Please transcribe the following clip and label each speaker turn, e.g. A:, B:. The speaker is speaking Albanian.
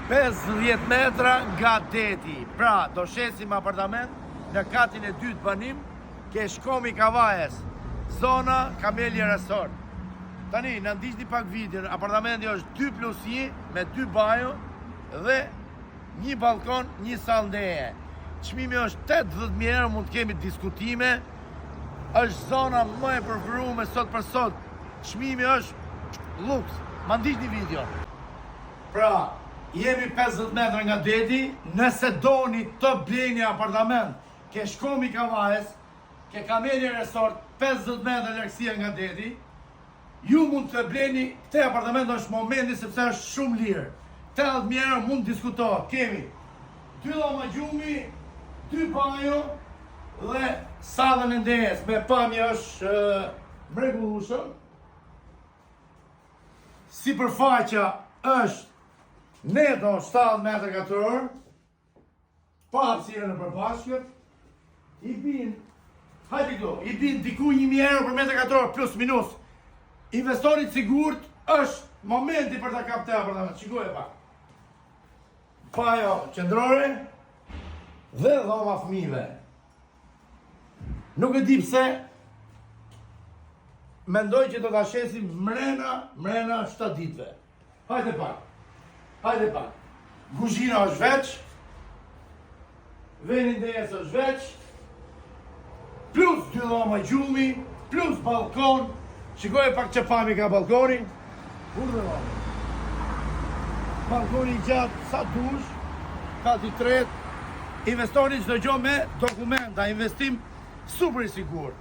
A: 50 metra nga deti. Pra, do shesim apartament në katin e dytë banim, ke Shkomi Kavajes, zona Camellia Resort. Tani, në ndiqni pak videon, apartamenti është 2+1 me 2 bajo dhe një balkon, një sallë ndeje. Çmimi është 80.000 euro, mund të kemi diskutime. Është zona më e preferuar sot për sot. Çmimi është luks. Ma ndiqni videon. Pra, jemi 50 metra nga deti, nëse doni të bleni apartament, ke Shkomi Kavajes, ke Camellia Resort, 50 metra largësia nga deti, ju mund të bleni, këte apartament është momenti sepse është shumë lirë. 80.000 euro mund të diskutohet. Kemi 2 dhoma gjumi, 2 bajo dhe sallën e ndejes, me pamje është mrekullueshëm. Sipërfaqja është neto 70 metra katror, pa hapësirë në përbashkët, i bin, hajde këto, i bin diku 1.000 euro për metra katror plus minus. Investorit sigurt është momenti për ta kapë të apartament. Shikoj e pak. Bajo qendrore dhe dhoma fëmijëve. Nuk e di pse mendoj që do ta shesim mrena 7 ditëve. Hajde pak. Hajde pak. Kuzhina është veç, veni ndejes është veç, plus 2 dhoma gjumi, plus balkon. Shikoj pak që pami ka balkoni. Urdhë dhoma. Balkoni gjatë sa dush, kati tret. Investori çdo gjë me dokumenta, investim super i sigurt.